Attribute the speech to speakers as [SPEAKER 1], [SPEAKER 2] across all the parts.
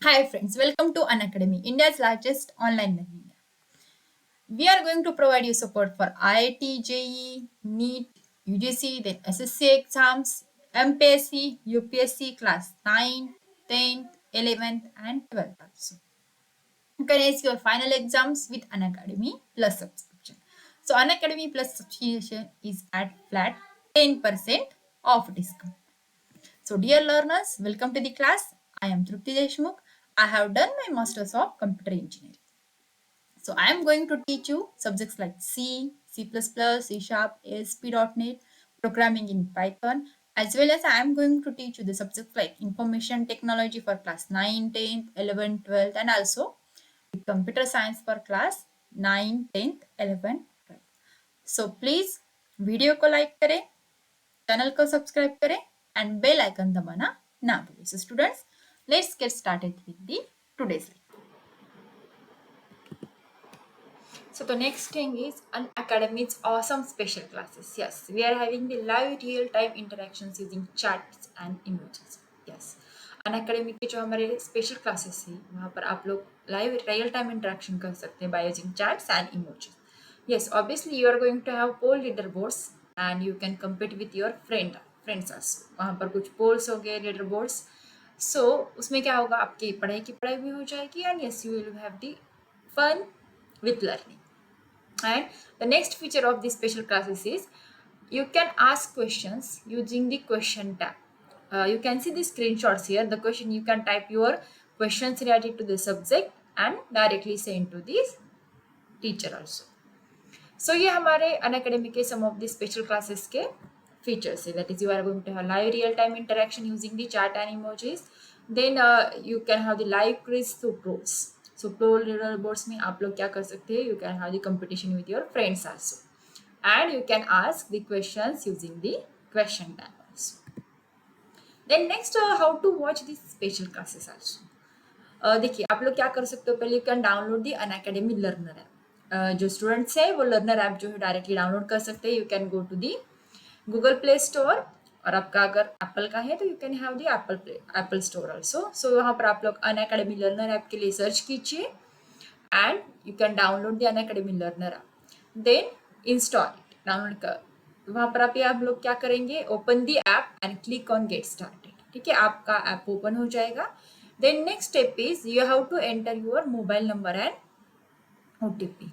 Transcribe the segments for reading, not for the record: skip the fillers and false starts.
[SPEAKER 1] Hi friends, welcome to Unacademy, India's largest online learning app. We are going to provide you support for IIT, JEE, NEET, UGC, then SSC exams, MPSC, UPSC class 9, 10th, 11th and 12th also. You can ace your final exams with Unacademy Plus subscription. So Unacademy Plus subscription is at flat 10% off discount. So, dear learners, welcome to the class. I am Trupti Deshmukh. I have done my Masters of Computer Engineering. So, I am going to teach you subjects like C, C++, C Sharp, ASP.NET, programming in Python, as well as I am going to teach you the subjects like information technology for class 9, 10th, 11th, 12th, and also computer science for class 9, 10th, 11th, 12th. So, please video को like करें, channel को subscribe करें and bell icon दबाना ना भूलें. So students, let's get started with the today's lecture. So the next thing is Unacademy's awesome special classes. Yes, we are having the live real-time interactions using chats and emojis. Yes, Unacademy के जो हमारे special classes है वहाँ पर आप लोग live real time interaction कर सकते हैं by using chats and emojis. Yes, obviously you are going to have poll leaderboards and you can compete with your friends also. वहाँ पर कुछ polls हो गए leaderboards. So उसमें क्या होगा, आपकी पढ़ाई की पढ़ाई भी हो जाएगी and yes you will have the fun with learning. And the next feature of these special classes is you can ask questions using the question tab. You can see the screenshots here. The question, you can type your questions related to the subject and directly send to the teacher also. So ये हमारे Unacademy के some of the special classes के features है. That is, you are going to have live real time interaction using the chat and emojis. Then you can have the live quiz through pros. So pro leaderboards में आप लोग क्या कर सकते हैं? You can have the competition with your friends also, and you can ask the questions using the question tab also. Then next, how to watch these special classes also. देखिए आप लोग क्या कर सकते हो, पहले you can download the Unacademy learner app. जो students है वो लर्नर ऐप जो है डायरेक्टली डाउनलोड कर सकते हैं. You can go to the Google play store, और आपका अगर एप्पल का है तो you can have the Apple store also. So वहाँ पर आप लोग अनअकैडमी लर्नर ऐप के लिए सर्च कीजिए and you can download the Unacademy learner app. Then install it, download कर. वहाँ पर आप लोग क्या करेंगे, open the app and click on get started. ठीक है, आपका ऐप ओपन हो जाएगा. Then next step is you have to enter your mobile number and OTP.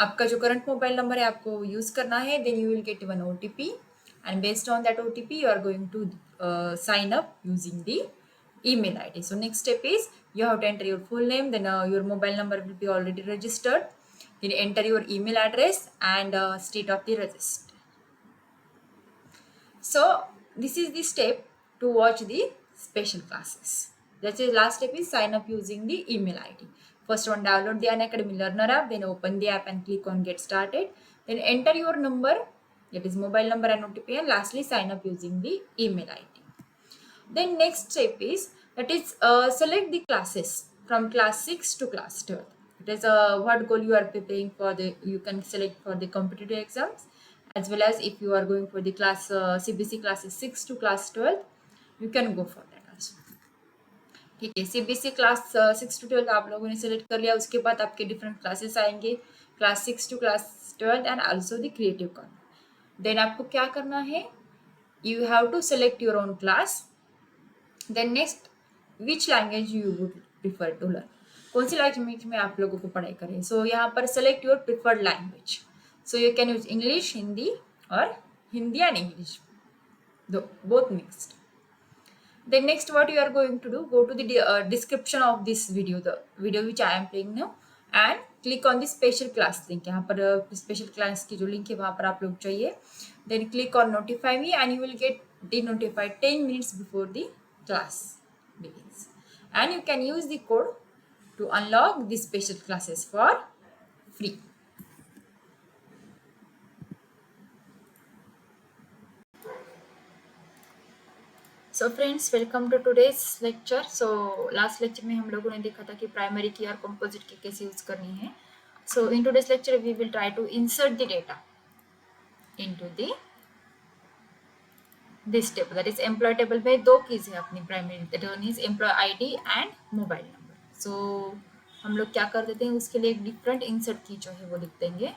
[SPEAKER 1] आपका जो करंट मोबाइल नंबर है आपको यूज करना है. then you will get one OTP and based on that OTP you are going to sign up using the email ID. So next step is you have to enter your full name, then your mobile number will be already registered. Then enter your email address and state of the register. So this is the step to watch the special classes. That's the last step is sign up using the email ID. First one, download the Unacademy Learner app, then open the app and click on get started. Then enter your number, that is mobile number and OTP, and lastly sign up using the email ID. Then next step is that is select the classes from class 6 to class 12. It is what goal you are preparing for. The you can select for the competitive exams, as well as if you are going for the class CBC classes 6 to class 12, you can go for that also. ठीक है, CBC class 6 to 12 आप लोगों ने select कर लिया. उसके बाद आपके डिफरेंट क्लासेस आएंगे, class 6 to class 12 and also the creative corner. Then आपको क्या करना है, you have to select your own class. Then next, which language you would prefer to learn, कौन सी लैंग्वेज में आप लोगों को पढ़ाई करें. सो यहाँ पर select your preferred language. So you can use English, Hindi, और Hindi and English, both mixed. Then next what you are going to do, go to the description of this video, the video which I am playing now, and click on the special class link. यहाँ पर special class की जो link है वहाँ पर आप लोग चाहिए. Then click on notify me and you will get denotified 10 minutes before the class begins. And you can use the code to unlock the special classes for free. So friends, welcome to today's lecture. So last lecture में हम लोगों ने देखा था कि primary की और composite key कैसे यूज करनी है. So in today's lecture we will try to insert the data into the this table that is employee table में दो कीज है अपनी primary, that one is employee ID and mobile number. So हम लोग क्या कर देते हैं, उसके लिए एक डिफरेंट इंसर्ट की जो है वो लिख देंगे।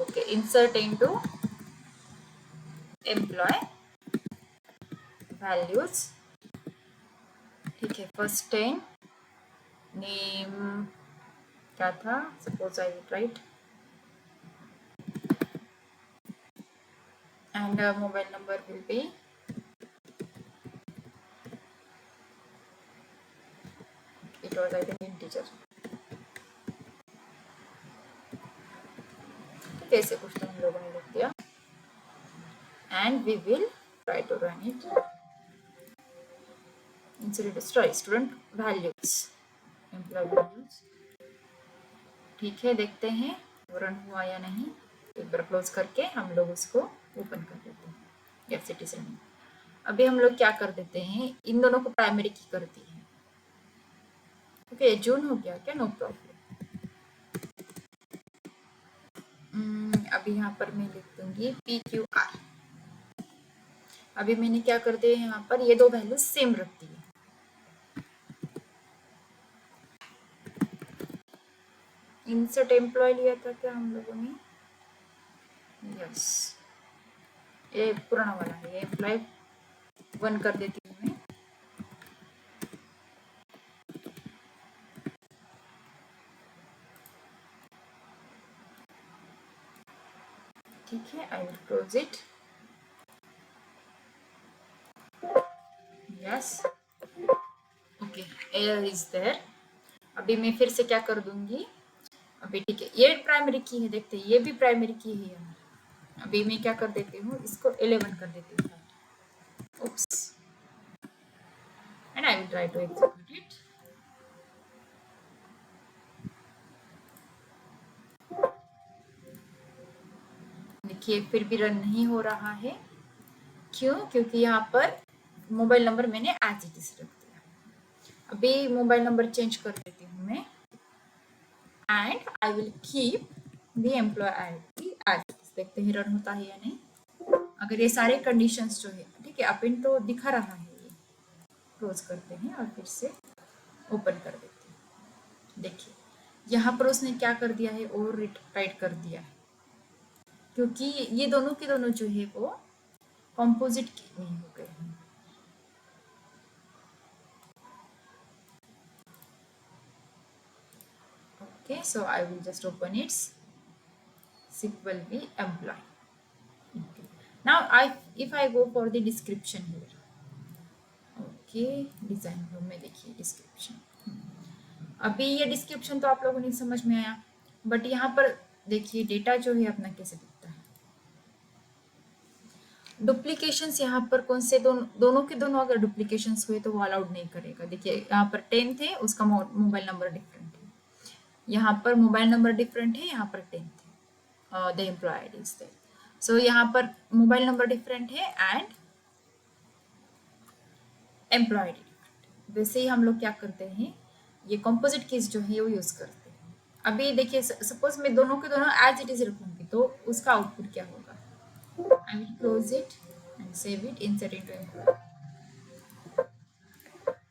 [SPEAKER 1] Okay, insert into employee values. ठीक है, फर्स्ट 10 नेम क्या था, suppose I write, and mobile number will be it was I think integer। कैसे कुछ तो हम लोगों ने लिख दिया and we will try to run it। student values, employee values। ठीक है, देखते हैं रन हुआ या नहीं। एक बार क्लोज करके हम लोग उसको ओपन कर देते हैं। Yes it is running. अभी हम लोग क्या कर देते हैं, इन दोनों को प्राइमरी की करती है। ओके, जून हो गया क्या, नो प्रॉब्लम। अभी यहाँ पर मैं लिख दूंगी PQR। अभी मैंने क्या कर दिया, यहाँ पर ये दो वैल्यू सेम रख दी है। इंसर्ट एम्प्लॉय लिया था क्या हम लोगों ने, यस ये पुराना वाला है, ये एम्प्लॉय 1 कर देती हूँ मैं। ठीक है, I will close it. Yes okay, error is there. अभी मैं फिर से क्या कर दूंगी, अभी ठीक है ये प्राइमरी की है, देखते हैं ये भी प्राइमरी की है हमारी। अभी मैं क्या कर देती हूँ, इसको 11 कर देती हूँ। oops and I will try to execute it। देखिए फिर भी रन नहीं हो रहा है, क्यों, क्योंकि यहाँ पर मोबाइल नंबर मैंने एज इट इज रख दिया। अभी मोबाइल नंबर चेंज कर देती हूँ मैं and I will keep the employee ID as it is. देखते हैं रन होता है या नहीं। अगर ये सारे कंडीशंस जो है ठीक है, अपन तो दिखा रहा है, ये क्लोज करते हैं और फिर से ओपन कर देते हैं। देखिए यहाँ पर उसने क्या कर दिया है, और राइट कर दिया है, क्योंकि ये दोनों के दोनों जो है वो कंपोजिट में हो गए हैं। Okay, so I will just open its SQL V employee। Okay. Now if I go for the description here, okay, design view में देखिए description। अभी ये डिस्क्रिप्शन तो आप लोगों ने समझ में आया, बट यहाँ पर देखिए डेटा जो है अपना कैसे दिखता है। डुप्लीकेशंस यहाँ पर कौन से, दोनों के दोनों अगर डुप्लीकेशंस हुए तो वो अलाउड नहीं करेगा। देखिए यहाँ पर 10 थे, उसका मोबाइल नंबर डिफरेंट है, यहाँ पर मोबाइल नंबर डिफरेंट है, यहाँ पर 10 थे, the employee ID is there. So यहाँ पर मोबाइल नंबर डिफरेंट है एंड एम्प्लॉय आईडी डिफरेंट। वैसे ही हम लोग क्या करते हैं, ये कंपोजिट कीज जो है वो यूज करते हैं। अभी देखिए सपोज मैं दोनों के दोनों एज इट इज रखूंगी तो उसका आउटपुट क्या होगा। I will close it and save it, insert into employee।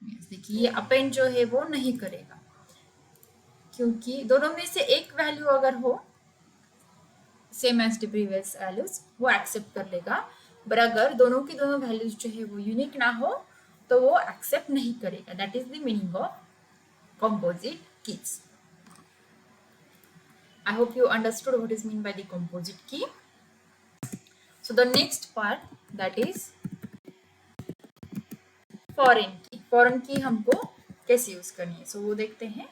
[SPEAKER 1] yes, देखिए ये अपेंड जो है वो नहीं करेगा, क्योंकि दोनों में से एक वैल्यू अगर हो same as the previous values वो एक्सेप्ट कर लेगा, पर अगर दोनों की दोनों वैल्यूज जो है वो यूनिक ना हो तो वो एक्सेप्ट नहीं करेगा। That is the meaning of composite keys। I hope you understood what is mean by the composite key। So the next part, that is foreign की। फॉरेन की हमको कैसे यूज करनी है, सो वो देखते हैं।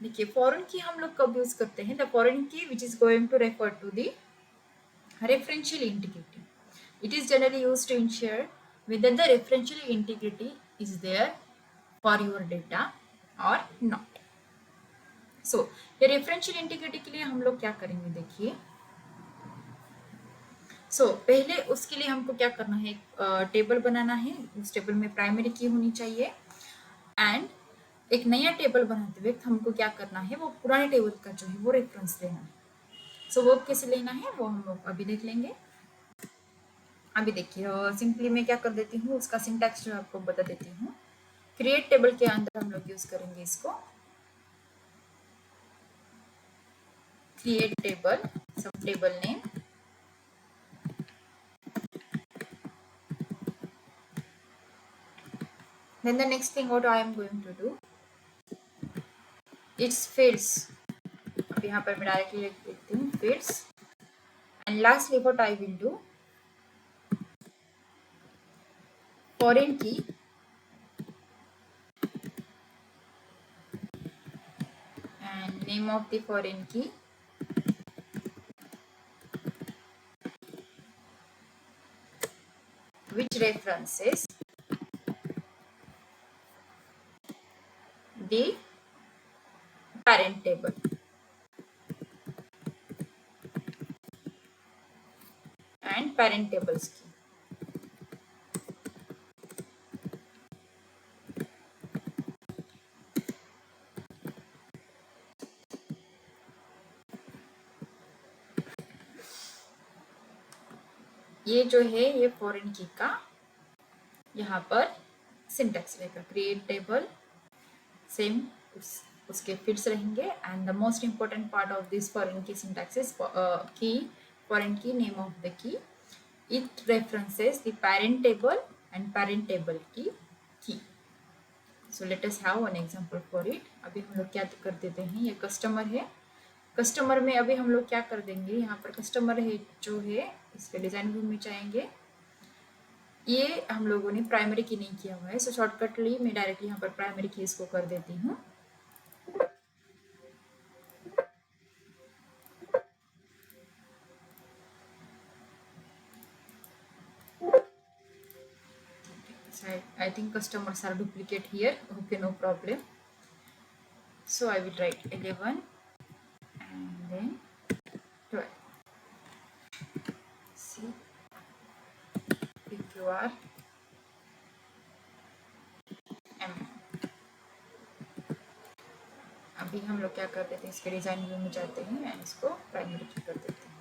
[SPEAKER 1] देखिए फॉरेन की हम लोग कब यूज करते हैं, the foreign key which is going to refer to the referential integrity। It is generally used to ensure whether the referential integrity is there for your data or not। So ये referential integrity के लिए हम लोग क्या करेंगे, देखिए पहले उसके लिए हमको क्या करना है, एक टेबल बनाना है। उस टेबल में प्राइमरी की होनी चाहिए एंड एक नया टेबल बनाते वक्त हमको क्या करना है, वो पुराने टेबल का जो है वो रेफरेंस देना है। सो वो कैसे लेना है वो हम लोग अभी देख लेंगे। अभी देखिए सिंपली मैं क्या कर देती हूँ, उसका सिंटैक्स जो आपको बता देती हूँ। क्रिएट टेबल के अंदर हम लोग यूज करेंगे इसको, क्रिएट टेबल, सब table name, then the next thing what I am going to do, it's fields। अब यहाँ पर मैं डायरेक्टली लिख देती हूँ fields, and lastly what I will do, foreign key and name of the foreign key, which references the parent table, and parent tables key। ये जो है ये फॉरेन की का यहाँ पर सिंटैक्स रहेगा, क्रिएट टेबल, सेम उसके फिट्स रहेंगे, and the most important part of this foreign key syntax is key foreign key name of the key, it references the parent table and parent table key. So let us have one example for it. अभी हम लोग क्या कर देते हैं, ये customer है, customer में अभी हम लोग क्या कर देंगे, यहाँ पर कस्टमर है जो है इसके डिजाइन व्यू में जाएंगे। ये हम लोगों ने प्राइमरी की नहीं किया हुआ है, सो शॉर्टकटली मैं डायरेक्टली यहाँ पर प्राइमरी की इसको कर देती हूँ। I think customers are duplicate here. Okay, no problem. So I will write 11 and then 12. See if you are M। अभी हम लोग क्या कर देते हैं, इसके डिजाइन व्यू में जाते हैं एंड इसको प्राइमरी की कर देते हैं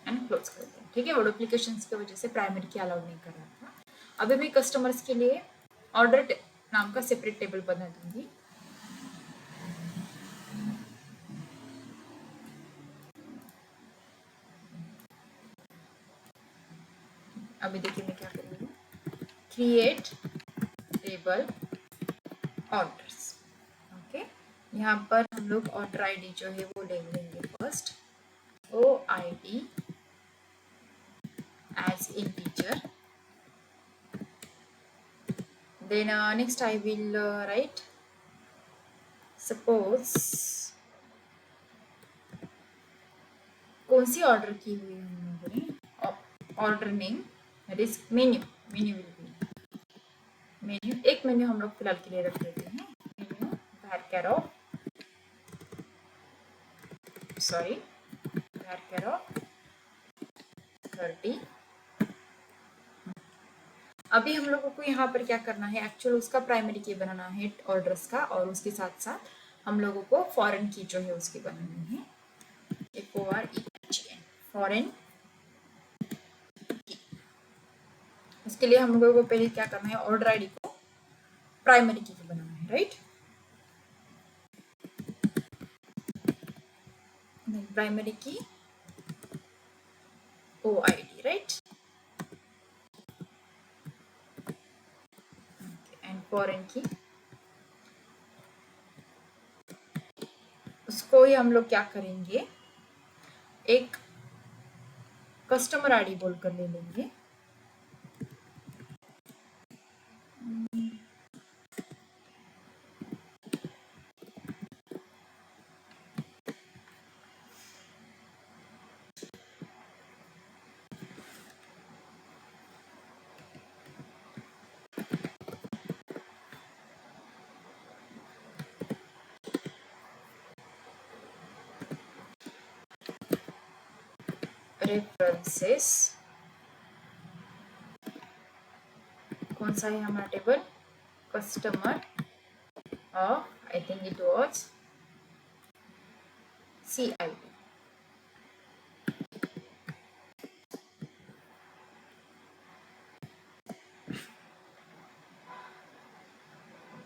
[SPEAKER 1] एंड क्लोज कर देते हैं। ठीक है, वो डुप्लीकेशन की वजह से प्राइमरी की अलाउड नहीं कर रहा था। अभी मैं कस्टमर्स के लिए ऑर्डर नाम का सेपरेट टेबल बना दूंगी। अभी देखिए मैं क्या करूँगी, क्रिएट टेबल ऑर्डर्स। ओके, यहाँ पर हम लोग ऑर्डर आईडी जो है वो ले लेंगे first, OID as integer, then next I will write suppose कौन सी ऑर्डर की हुई हम लोगों ने, order name that is menu, menu will be menu. एक मेन्यू हम लोग फिलहाल के लिए रख देते हैं, मेन्यू var of 30। अभी हम लोगों को यहाँ पर क्या करना है, एक्चुअल उसका प्राइमरी की बनाना है ऑर्डर्स का, और उसके साथ साथ हम लोगों को फॉरेन की जो है उसकी बनानी है, FOREIGN, फॉरेन की। उसके लिए हम लोगों को पहले क्या करना है, ऑर्डर आईडी को प्राइमरी की बनाना है, राइट। प्राइमरी की OID, राइट, एंड फॉरेन की उसको ही हम लोग क्या करेंगे, एक कस्टमर आईडी बोलकर ले लेंगे, रेफरेंसेस। कौन सा है हमारा table, customer of, I think it was CID।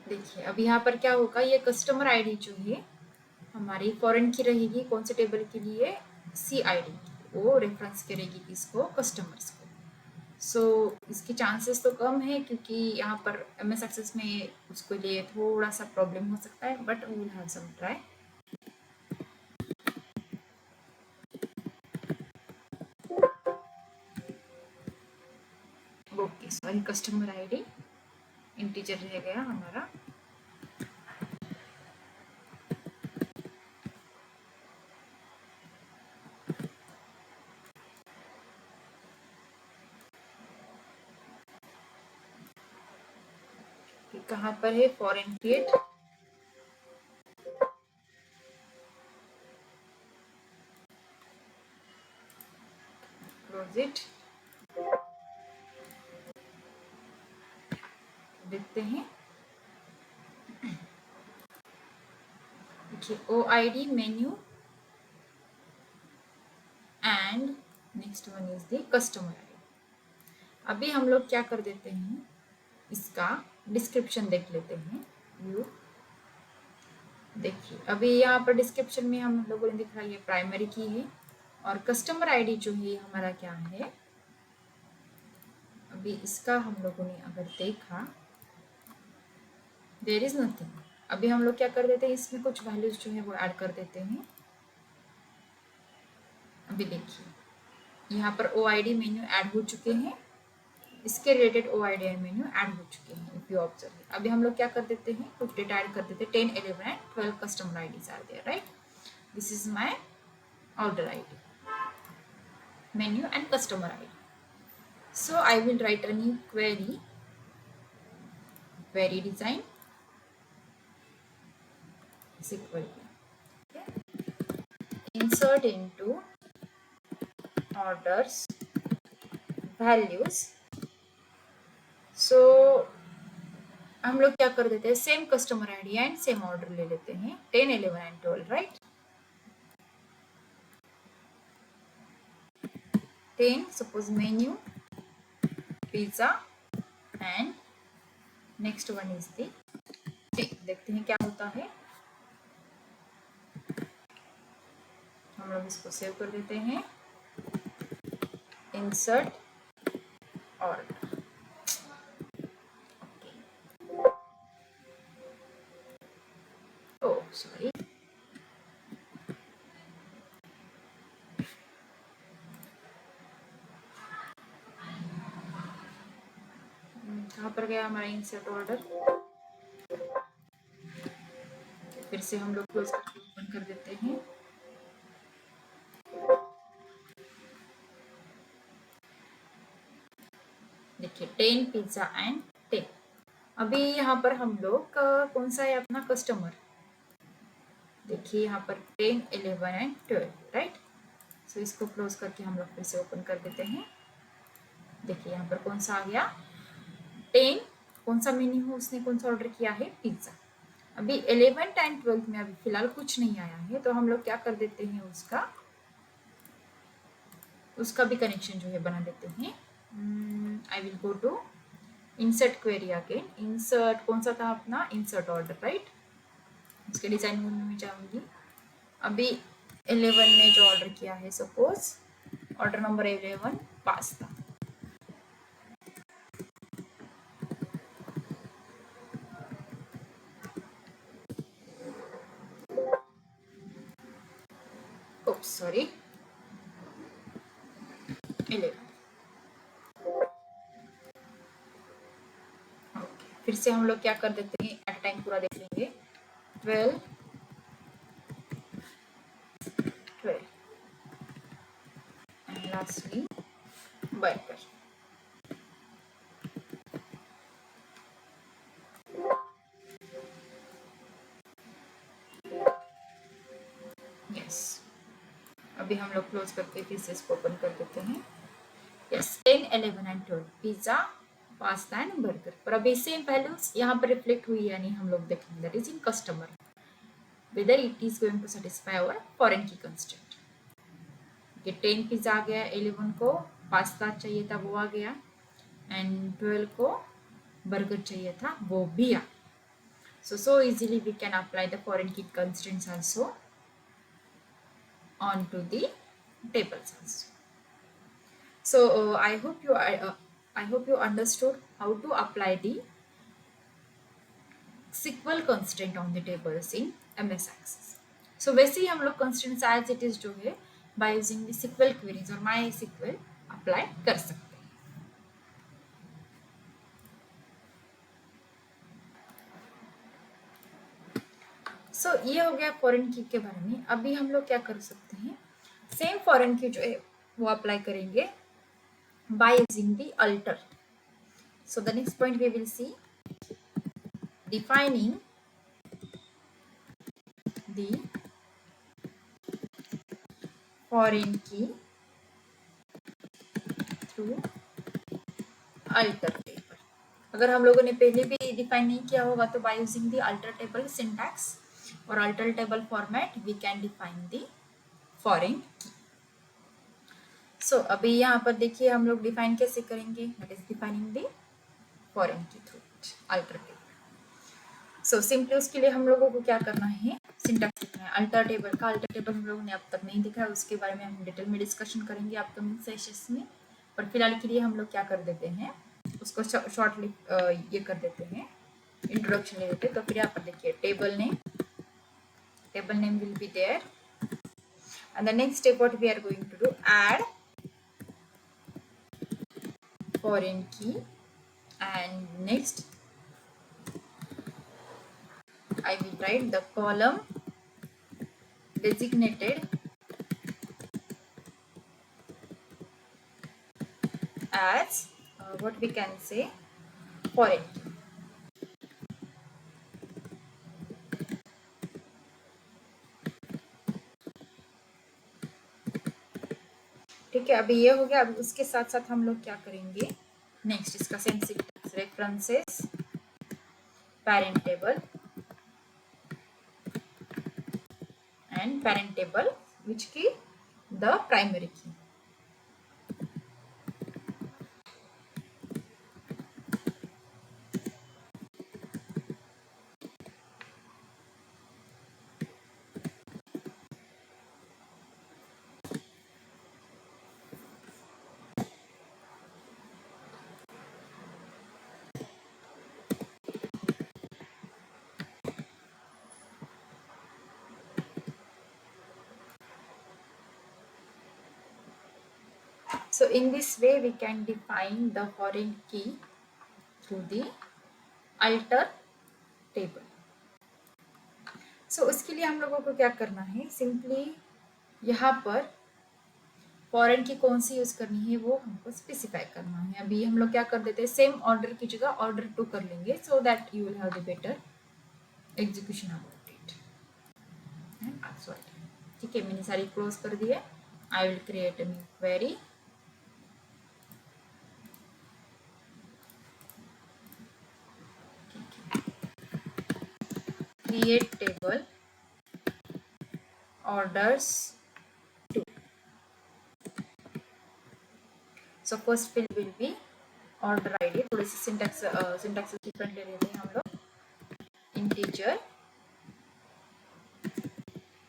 [SPEAKER 1] देखिए अब यहाँ पर क्या होगा, ये कस्टमर आईडी जो है हमारी फॉरेन की रहेगी, कौन से टेबल के लिए, CID, वो रेफरेंस करेगी किसको, कस्टमर्स को। सो इसके चांसेस तो कम है क्योंकि यहाँ पर MS एक्सेस में उसके लिए थोड़ा सा प्रॉब्लम हो सकता है, but we will have some try. Okay sorry, customer ID integer रह गया हमारा। कहाँ पर है, फॉरेन क्रिएट, क्लोज इट, देखते हैं। देखिए OID menu and next one is the customer ID. अभी हम लोग क्या कर देते हैं, इसका डिस्क्रिप्शन देख लेते हैं। व्यू, देखिए अभी यहाँ पर डिस्क्रिप्शन में हम लोगों ने दिखा, ये प्राइमरी की है और कस्टमर आईडी जो है हमारा क्या है, अभी इसका हम लोगों ने अगर देखा, देयर इज नथिंग। अभी हम लोग क्या कर देते हैं, इसमें कुछ वैल्यूज जो है वो ऐड कर देते हैं। अभी देखिए यहाँ पर OID मेन्यू ऐड हो चुके हैं, इसके रिलेटेड OID मेन्यू ऐड हो चुके हैं, इफ यू ऑब्जर्व। अभी हम लोग क्या कर देते हैं, कुछ डेटा ऐड कर देते हैं, 10, 11 and 12 customer IDs are there, right. This is my order ID, menu and customer ID. So I will write a new query, query design is equal to, insert into orders values। So हम लोग क्या कर देते हैं, same customer ID and same order ले लेते हैं, 10, 11 and 12, right. 10 suppose menu pizza and next one is the, देखते हैं क्या होता है। हम लोग इसको सेव कर देते हैं, इंसर्ट ऑर्डर, ओह सॉरी, कहाँ पर गया हमारा इंसर्ट ऑर्डर। फिर से हम लोग क्लोज करके ओपन कर देते हैं। देखिए 10 पिज्जा एंड 10। अभी यहाँ पर हम लोग कौन सा है अपना कस्टमर, देखिए यहाँ पर 10, 11 एंड 12, राइट। सो इसको क्लोज करके हम लोग फिर से ओपन कर देते हैं। देखिए यहाँ पर कौन सा आ गया, 10, कौन सा मेन्यू उसने कौन सा ऑर्डर किया है, पिज्जा। अभी 11 एंड 12 में अभी फिलहाल कुछ नहीं आया है, तो हम लोग क्या कर देते हैं, उसका भी कनेक्शन जो है बना देते हैं। I will go to insert query again, insert कौन सा था अपना, इंसर्ट ऑर्डर, राइट। इसके डिजाइन मोड में जाऊंगी। अभी 11 ने जो ऑर्डर किया है, suppose order number 11 pasta, sorry 11। फिर से हम लोग क्या कर देते हैं, एट टाइम पूरा देख लेंगे, 12, 12 एंड लास्टली बर्गर। यस, अभी हम लोग क्लोज करके फिर से इसको ओपन कर देते हैं। Yes 10, 11 and 12 pizza, pasta and burger. और अभी सेम वैल्यूज यहाँ पर रिफ्लेक्ट हुई, यानी हम लोग देखेंगे that is in customer. whether it is going to satisfy our foreign key constraint. ये 10 पिज्जा आ गया, 11 को पास्ता चाहिए था वो आ गया, एंड 12 को बर्गर चाहिए था वो भी आ. So easily we can apply the foreign key constraints also onto the tables also. So I hope you understood how to apply the SQL constraint on the tables in MS Access. So वैसे ही हम लोग constraints as it is जो है by using the SQL queries और MySQL apply कर सकते हैं. So ये हो गया फॉरेन की के बारे में. अभी हम लोग क्या कर सकते हैं, सेम फॉरेन की जो है वो अप्लाई करेंगे by using the alter. So the next point we will see defining the foreign key through alter table. अगर हम लोगों ने पहले भी डिफाइन नहीं किया होगा तो by using the alter table syntax और alter table format we can define the foreign key. So अभी यहाँ पर देखिए हम लोग डिफाइन कैसे करेंगे, that is defining the foreign key through alter table. So simply उसके लिए हम लोगों को क्या करना है, सिंटैक्स लिखना है. अल्टर टेबल का अल्टर टेबल हम लोगों ने अब तक नहीं देखा है, उसके बारे में हम डिटेल में डिस्कशन करेंगे अपकमिंग सेशंस में. पर फिलहाल के लिए हम लोग क्या कर देते हैं, उसको शॉर्टली ये कर देते हैं, इंट्रोडक्शन ले लेते हैं. तो फिर यहाँ पर देखिए table name will be there and the next step what we are going to do, add foreign key and next I will write the column designated as what we can say foreign key. ठीक है, अभी ये हो गया. अभी उसके साथ साथ हम लोग क्या करेंगे, नेक्स्ट इसका same syntax, references parent table and parent table which key, the primary key. So in this way we can define the foreign key through the alter table. So उसके लिए हम लोगों को क्या करना है, सिंपली यहाँ पर फॉरेन की कौन सी यूज करनी है वो हमको स्पेसिफाई करना है. अभी हम लोग क्या कर देते हैं, सेम ऑर्डर की जगह ऑर्डर 2 कर लेंगे, so that you will have the better execution about it. ठीक है, मैंने सारी क्लोज कर दी है. I will create a new query. Create table orders 2. So first field will be order ID. थोड़ी सी सिंटैक्स डिफरेंट ले लेते हैं हम लोग. इंटीजर,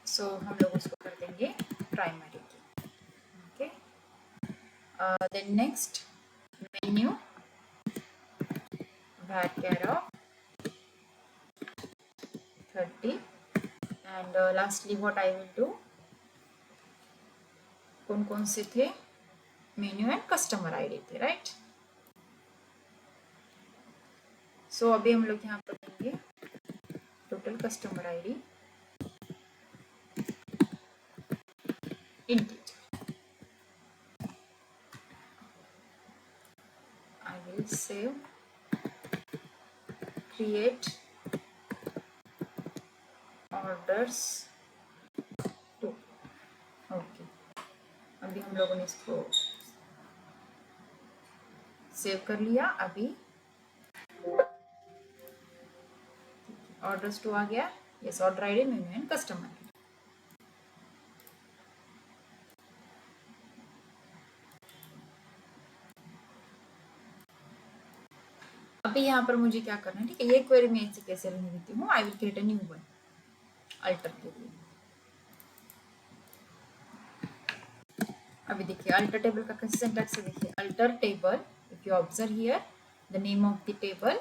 [SPEAKER 1] सो हम लोग उसको कर देंगे primary key. Okay, then next menu var of 30 and lastly what I will do, कौन से थे, मेन्यू एंड कस्टमर आईडी थे, राइट. सो अभी हम लोग यहाँ पर देंगे total customer ID integer. I will save, create orders 2. Okay, अभी हम लोगों ने इसको सेव कर लिया. अभी orders 2 आ गया. Yes, order ID, menu and customer ID. अभी यहाँ पर मुझे क्या करना है, ठीक है, ये क्वेरी मैं ऐसे कैसे रहने देती हूँ, I will create a new one alter के लिए। अभी देखिए अल्टर टेबल का कैसे सिंटैक्स है, देखिए alter table, if you observe here the name of the table,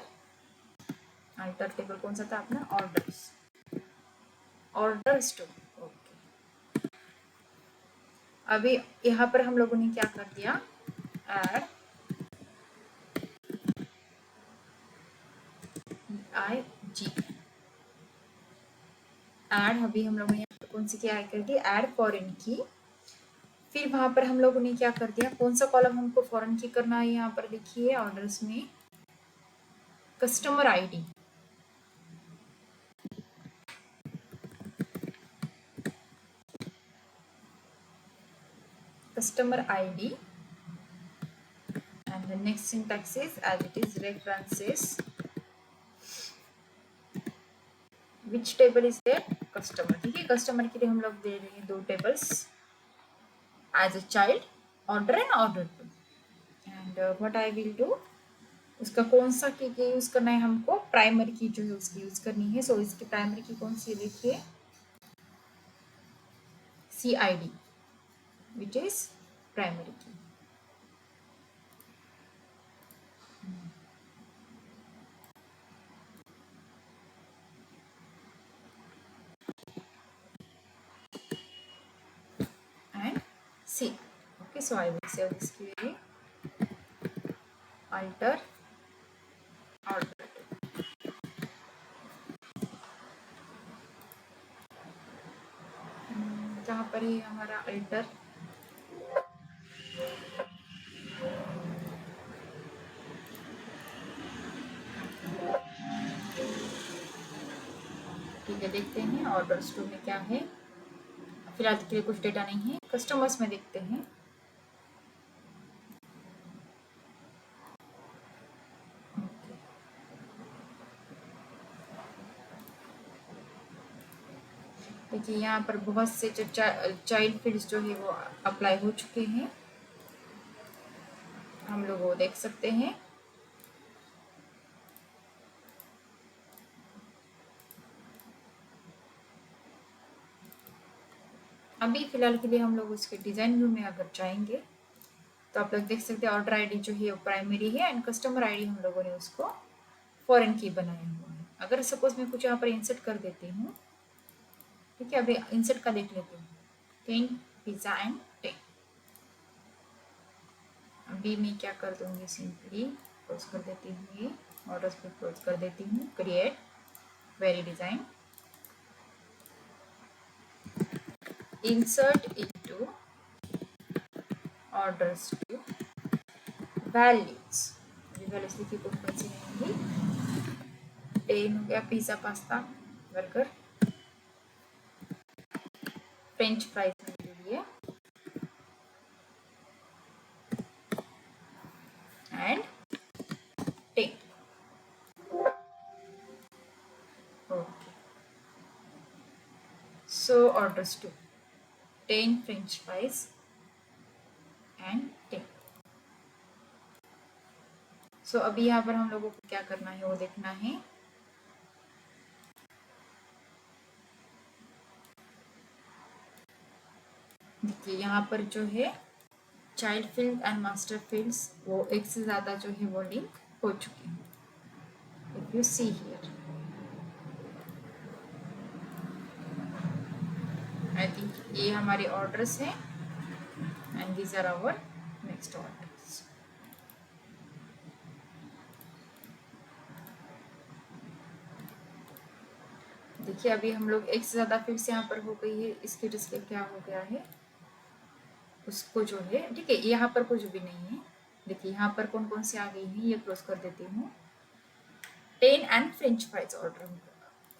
[SPEAKER 1] alter table कौन सा था अपना, ऑर्डर्स, ऑर्डर्स टू। ओके, अभी यहाँ पर हम लोगों ने क्या कर दिया, ऐड आई जी, ऐड, अभी हम लोगों ने यहाँ पर कौन सी क्या कर दी, ऐड फॉरेन की। फिर वहां पर हम लोगों ने क्या कर दिया, कौन सा कॉलम हमको फॉरेन की करना है, यहाँ पर देखिए ऑर्डर्स में customer ID, customer ID, and the next syntax is as it is references, which table is there, customer। ठीक है, कस्टमर के लिए हम लोग दे रहे हैं दो tables, as a child order and order two. And what I will do, उसका कौन सा की यूज करना है हमको, प्राइमरी की जो है उसकी यूज करनी है। सो इसकी प्राइमरी की कौन सी, देखिए C I D, which is primary key. And C. Okay, so I will save this query, alter order to। जहाँ पर ही हमारा अल्टर ठीक है, देखते हैं ऑर्डर्स टू में क्या है, फिलहाल के लिए कुछ डेटा नहीं है। कस्टमर्स में देखते हैं, देखिए यहाँ पर बहुत से जो चाइल्ड फील्ड्स जो है वो अप्लाई हो चुके हैं, हम लोग वो देख सकते हैं। अभी फिलहाल के लिए हम लोग उसके डिजाइन व्यू में अगर जाएंगे तो आप लोग देख सकते हैं ऑर्डर आईडी जो है वो प्राइमरी है एंड कस्टमर आईडी हम लोगों ने उसको फॉरेन की बनाया हुआ है। अगर सपोज मैं कुछ यहाँ पर इंसर्ट कर देती हूँ, ठीक है, अभी इंसर्ट का देख लेती हूँ, 10 पिज्जा एंड 10। अभी मैं क्या कर दूंगी, सिंपली क्लोज कर देती हूँ, ये ऑर्डर्स पे क्लोज कर देती हूँ, create query design, insert into orders to values। Values देखिए कौन कौन सी रहेंगी, 10 हो गया, pizza pasta burger, French fries मेरे लिए, and 10। Okay, so orders two 10 French fries and 10। So अभी यहाँ पर हम लोगों को क्या करना है वो देखना है। देखिए यहाँ पर जो है child field and master fields वो एक से ज़्यादा जो है वो लिंक हो चुके हैं। If you see here, I think ये हमारे ऑर्डर्स हैं and these are our next orders. देखिए अभी हम लोग एक से ज़्यादा फील्ड्स यहाँ पर हो गई है, इसके डिस्प्ले क्या हो गया है उसको जो है, ठीक है, यहाँ पर कुछ भी नहीं है। देखिए यहाँ पर कौन कौन से आ गई है, ये क्लोज कर देती हूँ, 10 एंड फ्रेंच फ्राइज ऑर्डर,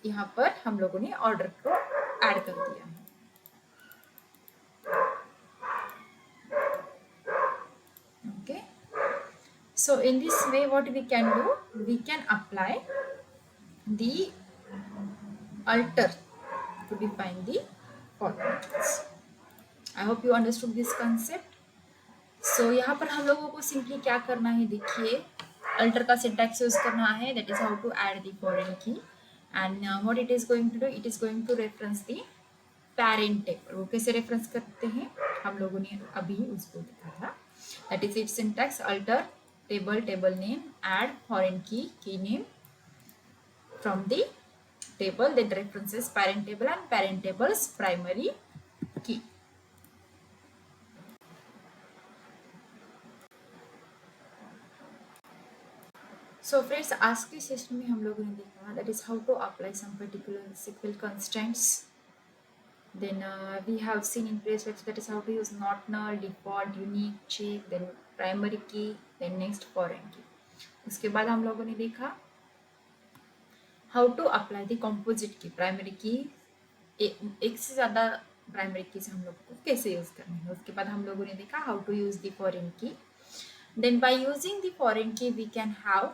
[SPEAKER 1] यहाँ पर हम लोगों ने ऑर्डर को ऐड कर दिया है। Okay, so in this way what we can do, we can apply the alter to define the following keys. I hope you understood this concept. So यहाँ पर हम लोगों को सिंपली क्या करना है, देखिए अल्टर का सिंटैक्स यूज करना है, that is how to add the foreign key, and what it is going to do, it is going to reference the parent table. वो कैसे रेफरेंस करते हैं हम लोगों ने अभी उसको देखा था. That is it's syntax alter table, table name, add foreign key name from the table that references parent table and parent table's primary key. So friends, आज के सेशन में हम लोगों ने देखा that is how to apply some particular SQL constraints. Then we have seen in previous lecture that is how to use not null, default, unique, check, then primary key, then next foreign key. उसके बाद हम लोगों ने देखा how to apply the composite key, primary key, एक से ज़्यादा primary की से हम लोग को कैसे यूज़ करना है. उसके बाद हम लोगों ने देखा how to use the foreign key. Then by using the foreign key we can have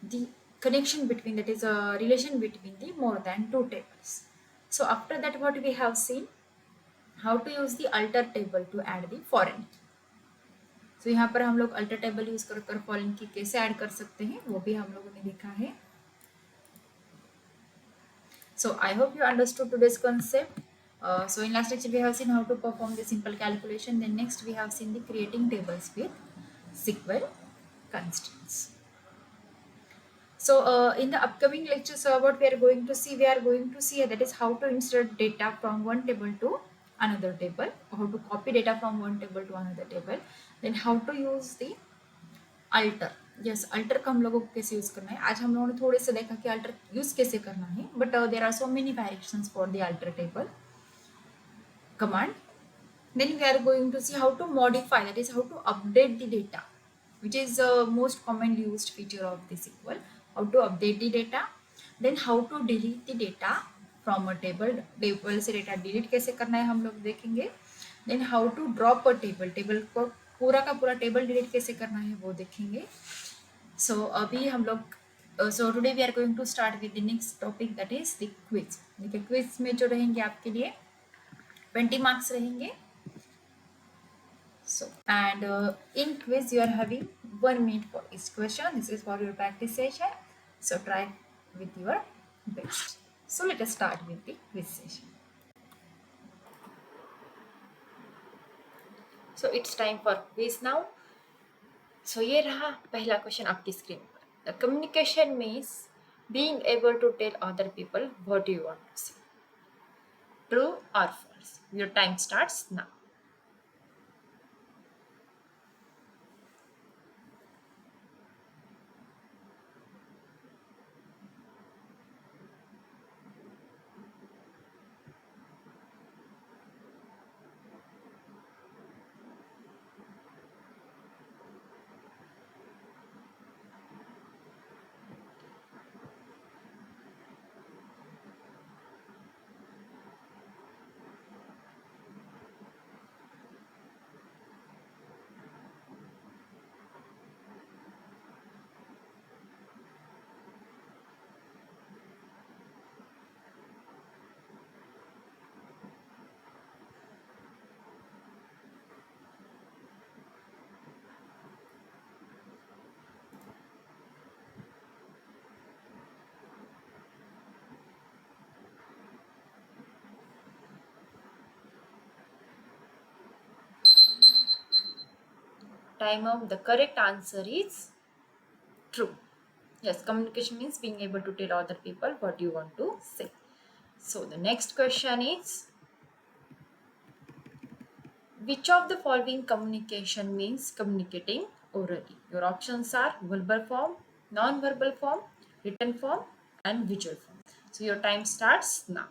[SPEAKER 1] the connection between, that is a relation between the more than two tables. So after that what we have seen, how to use the alter table to add the foreign key. So यहाँ पर हम लोग alter table use कर foreign key कैसे add कर सकते हैं वो भी हम लोगों ने देखा है. So I hope you understood today's concept. So in last lecture we have seen how to perform the simple calculation. Then next we have seen the creating tables with SQL constraints. So in the upcoming lectures, what we are going to see, that is how to insert data from one table to another table, how to copy data from one table to another table, then how to use the alter. Yes, alter का हम लोगों को कैसे use करना है. आज हम लोगों ने थोड़े से देखा कि alter यूज कैसे करना है, but there are so many variations for the alter table command. Then we are going to see how to modify, that is how to update the data, which is the most commonly used feature of the SQL. How to update the data, then how to delete the data from a table. Table से data delete कैसे करना है हम लोग देखेंगे. Then how to drop a table, table को पूरा का पूरा table delete कैसे करना है वो देखेंगे. So अभी हम लोग so today we are going to start with the next topic, that is the quiz. देखिए quiz में जो रहेंगे आपके लिए 20 marks रहेंगे. So and in quiz you are having 1 minute for each question. This is for your practice session, so try with your best. So let us start with the quiz session. So it's time for quiz now. So ये रहा पहला question आपकी screen पर. The communication means being able to tell other people what you want to say. True or false? Your time starts now. Time up. The correct answer is true. Yes, communication means being able to tell other people what you want to say. So the next question is, which of the following communication means communicating orally? Your options are verbal form, non-verbal form, written form, and visual form. So your time starts now.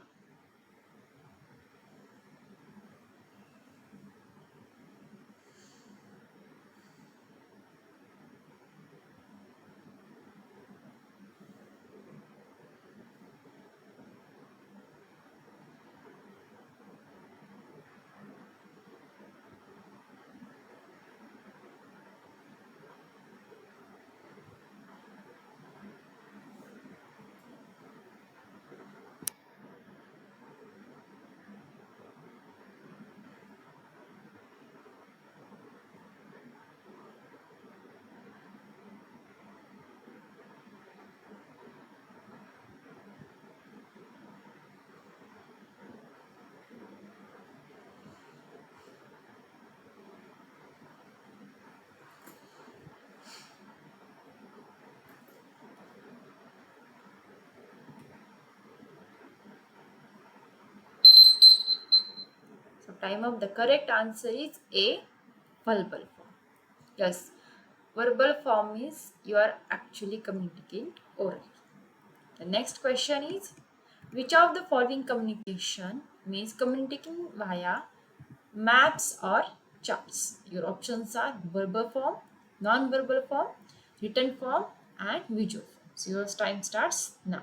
[SPEAKER 1] time up. The correct answer is A, verbal form. Yes, verbal form is you are actually communicating orally. The next question is, which of the following communication means communicating via maps or charts? Your options are verbal form, non-verbal form, written form, and visual form. So your time starts now.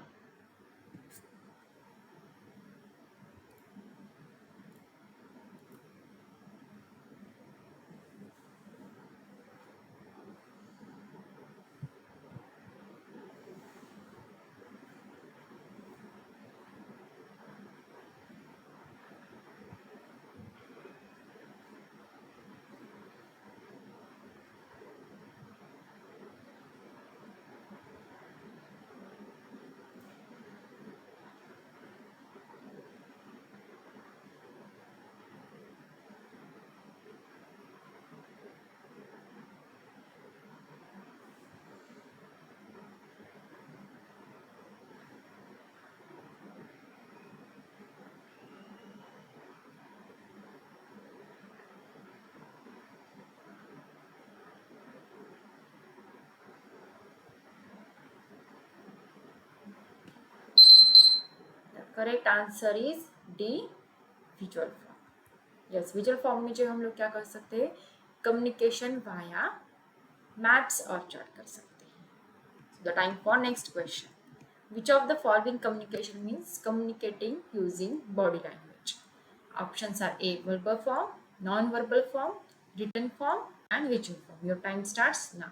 [SPEAKER 1] The correct answer is D, visual form. Yes, visual form में जो हम लोग क्या कर सकते हैं, communication via maps और chart कर सकते हैं. So the time for next question. Which of the following communication means communicating using body language? Options are A, verbal form, non-verbal form, written form, and visual form. Your time starts now.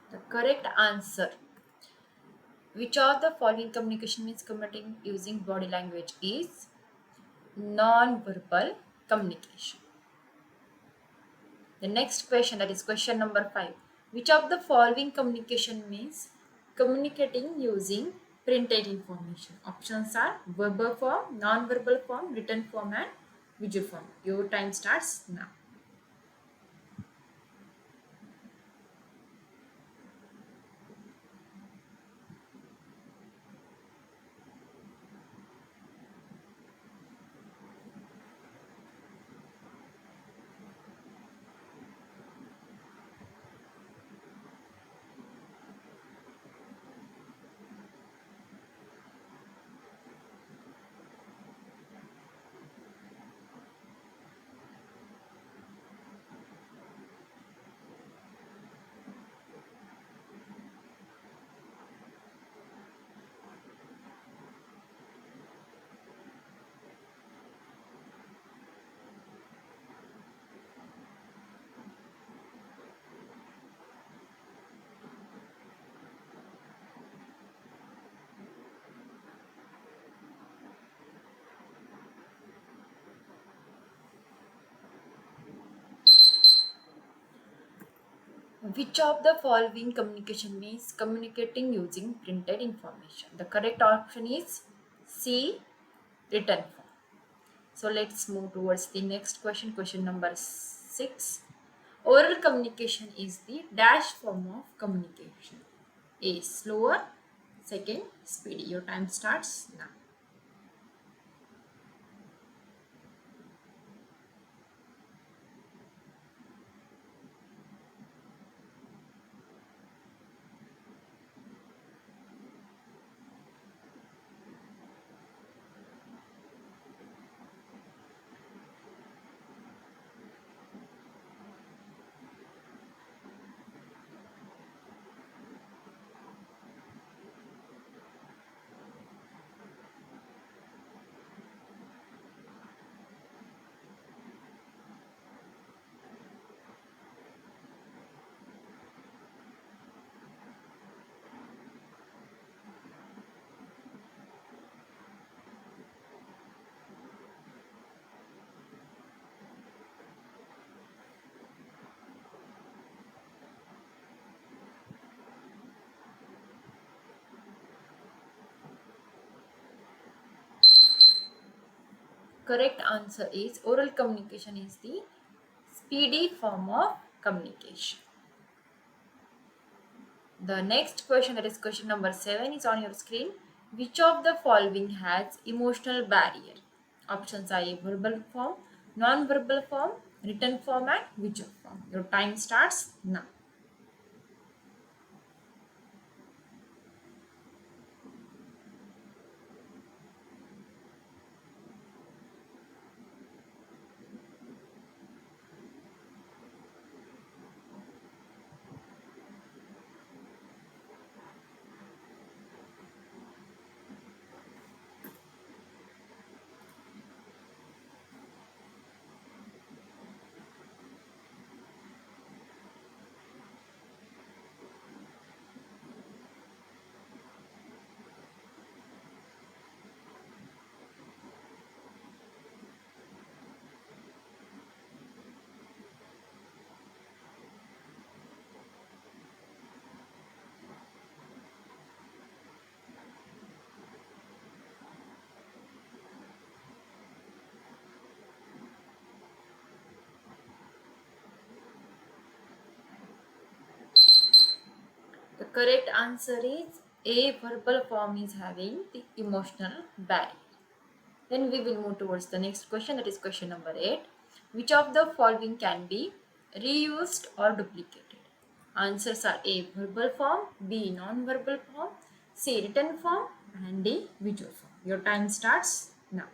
[SPEAKER 1] The correct answer. Which of the following communication means communicating using body language is non-verbal communication. The next question, that is question number 5. Which of the following communication means communicating using printed information? Options are verbal form, non-verbal form, written form, and visual form. Your time starts now. Which of the following communication means communicating using printed information? The correct option is C, written form. So let's move towards the next question, question number 6. Oral communication is the dash form of communication. A, slower, second, speedy. Your time starts now. correct answer is oral communication is the speedy form of communication. The next question, that is question number 7, is on your screen. Which of the following has emotional barrier? Options are A, verbal form, non-verbal form, written form and visual form. Your time starts now. The correct answer is A, verbal form is having the emotional barrier. Then we will move towards the next question, that is question number 8. Which of the following can be reused or duplicated? Answers are A, verbal form, B, non-verbal form, C, written form and D, visual form. Your time starts now.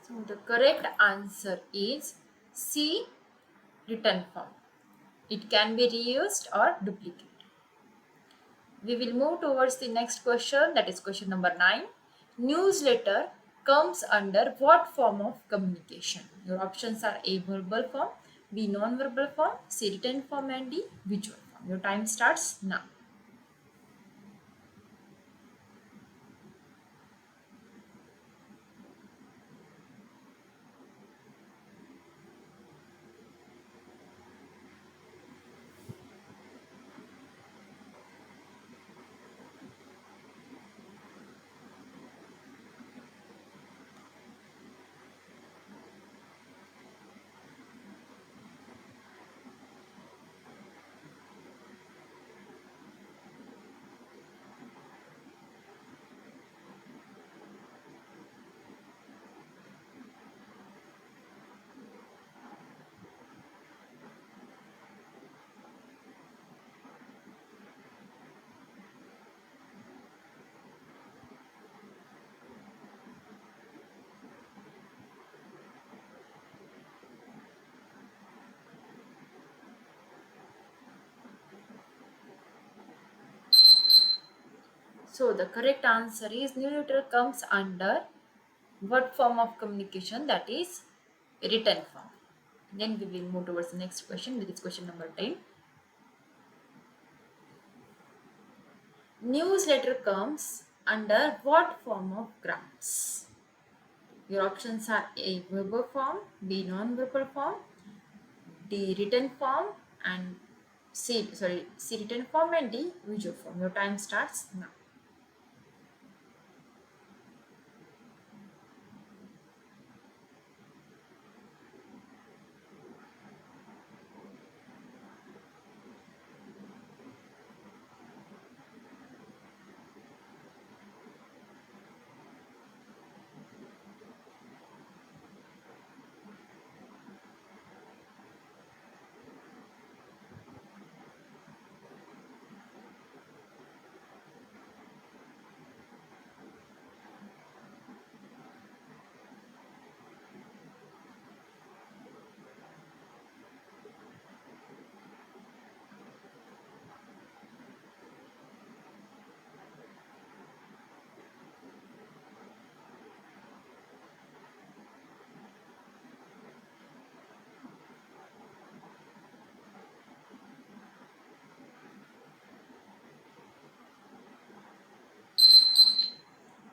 [SPEAKER 1] So the correct answer is C, written form. It can be reused or duplicated. We will move towards the next question, that is question number 9. Newsletter comes under what form of communication? Your options are A, verbal form, B, non-verbal form, C, written form and D, visual form. Your time starts now. So the correct answer is newsletter comes under what form of communication? That is written form. Then we will move towards the next question, that is question number 10. Newsletter comes under what form of graphs? Your options are A, verbal form, B, non-verbal form, D, written form and C written form and D, visual form. Your time starts now.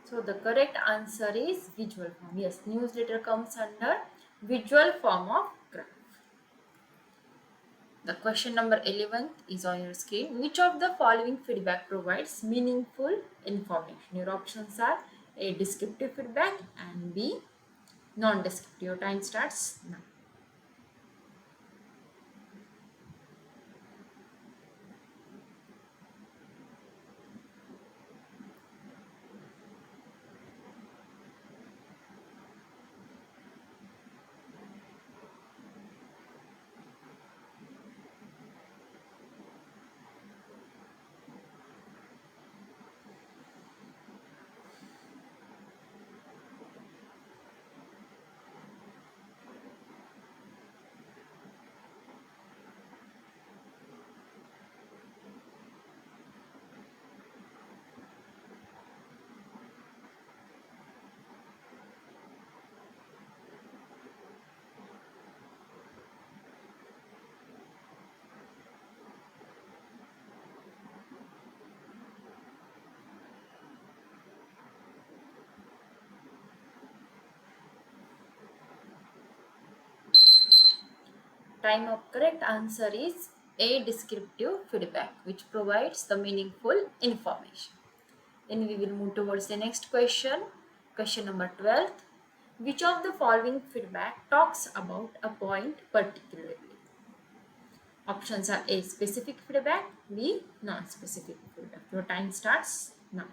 [SPEAKER 1] So the correct answer is visual form. Yes, newsletter comes under visual form of graph. The question number 11 is on your screen. Which of the following feedback provides meaningful information? Your options are A. Descriptive feedback and B. Non-descriptive. Your time starts now. Time of correct answer is A. Descriptive feedback, which provides the meaningful information. Then we will move towards the next question. Question number 12. Which of the following feedback talks about a point particularly? Options are A. Specific feedback, B. Non-specific feedback. Your time starts now.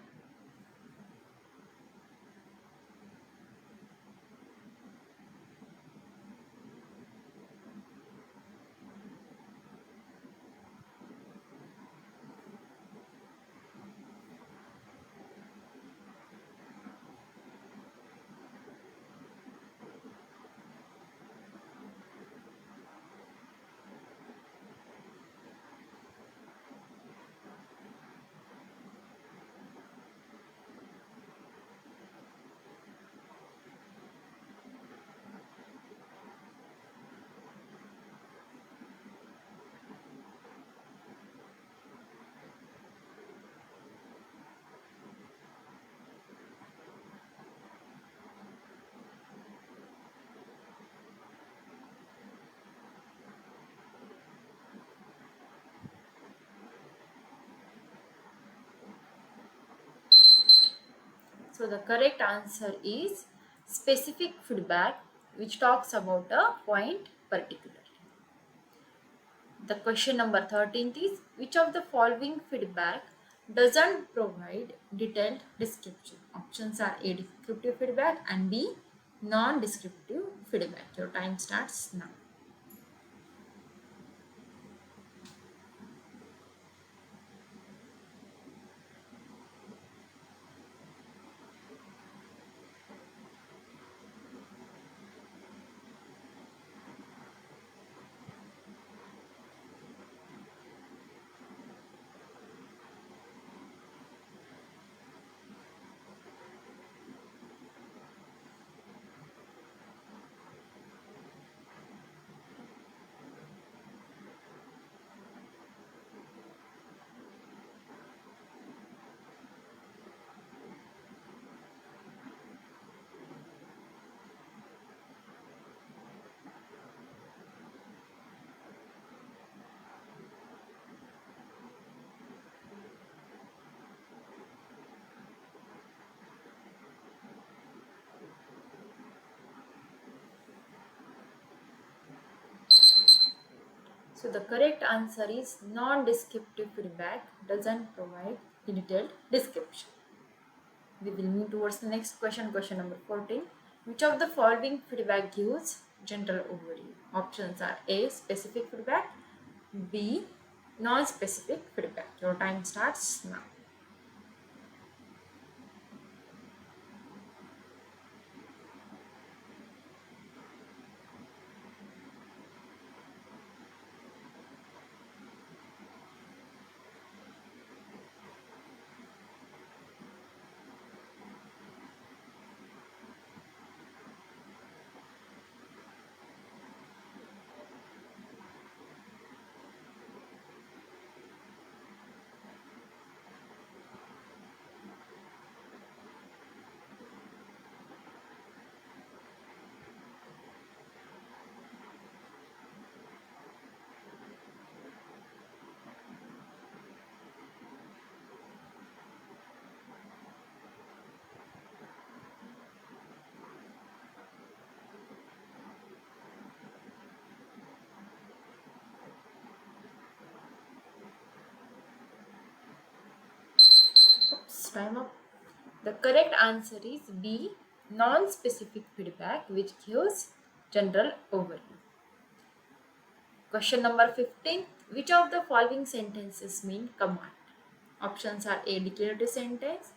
[SPEAKER 1] So the correct answer is specific feedback, which talks about a point particularly. The question number 13 is which of the following feedback doesn't provide detailed description? Options are A. Descriptive feedback and B. Non-descriptive feedback. Your time starts now. So the correct answer is non-descriptive feedback doesn't provide detailed description. We will move towards the next question, question number 14. Which of the following feedback gives general overview? Options are A. Specific feedback, B. Non-specific feedback. Your time starts now. time up. The correct answer is B, non-specific feedback, which gives general overview. Question number 15. Which of the following sentences mean command? Options are A, declarative sentence,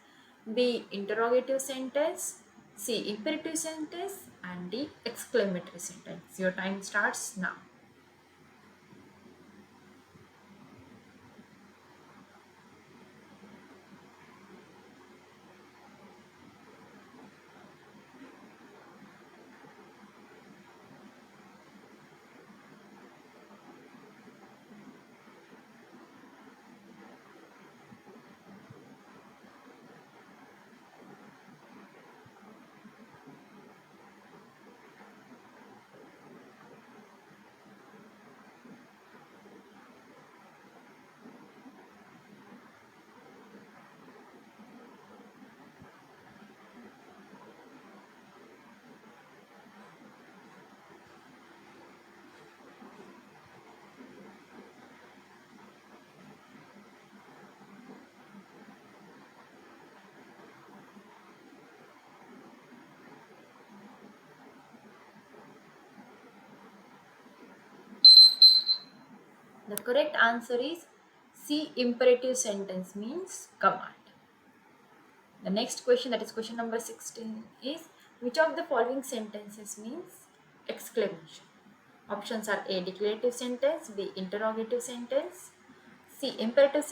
[SPEAKER 1] B, interrogative sentence, C, imperative sentence, and D, exclamatory sentence. Your time starts now. The correct answer is C, imperative sentence means command. The next question, that is question number 16, is which of the following sentences means exclamation? Options are A, declarative sentence, B, interrogative sentence, C, imperative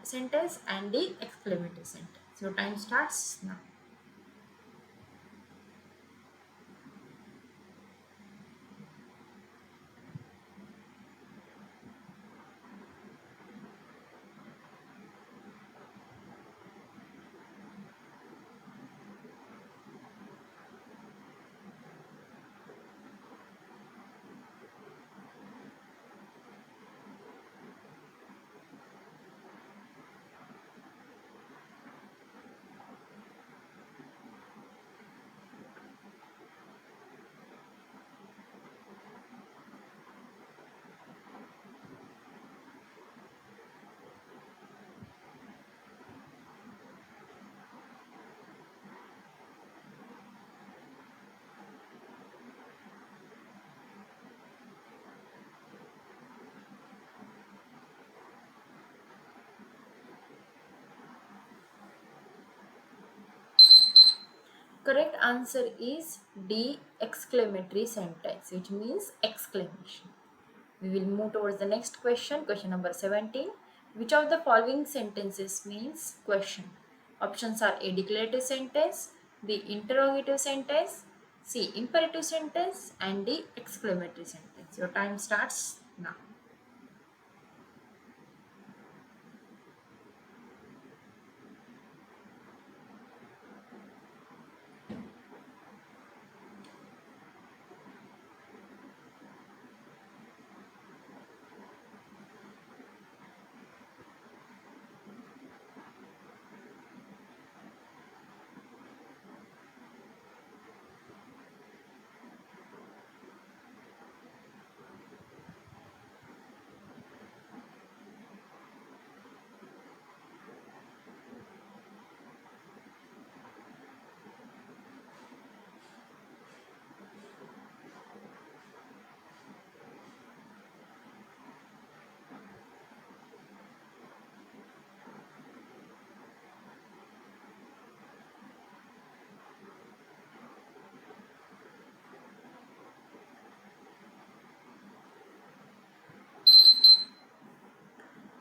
[SPEAKER 1] sentence, and D, exclamative sentence. Your time starts now. Correct answer is D, exclamatory sentence, which means exclamation. We will move towards the next question, question number 17. Which of the following sentences means question? Options are A, declarative sentence, B, interrogative sentence, C, imperative sentence, and D, exclamatory sentence. Your time starts now.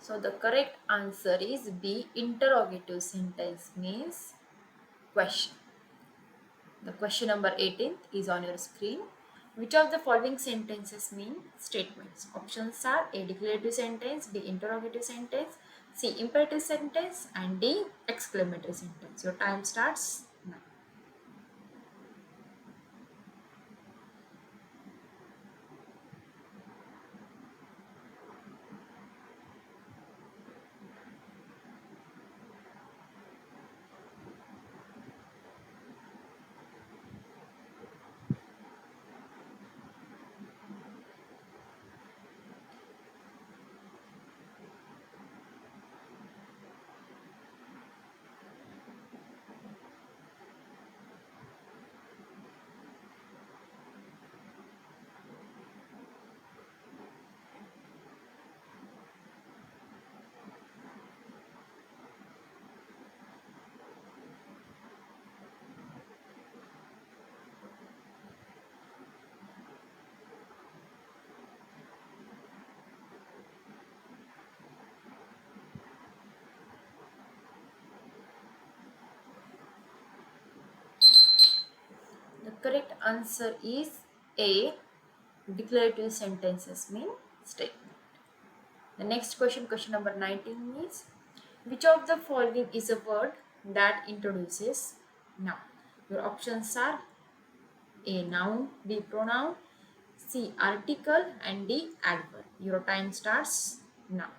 [SPEAKER 1] So the correct answer is B, interrogative sentence means question. The question number 18 is on your screen. Which of the following sentences mean statements? Options are A, declarative sentence, B, interrogative sentence, C, imperative sentence, and D, exclamatory sentence. Your time starts now. correct answer is A. Declarative sentences mean statement. The next question, question number 19 is, which of the following is a word that introduces noun? Your options are A. Noun, B. Pronoun, C. Article, and D. Adverb. Your time starts now.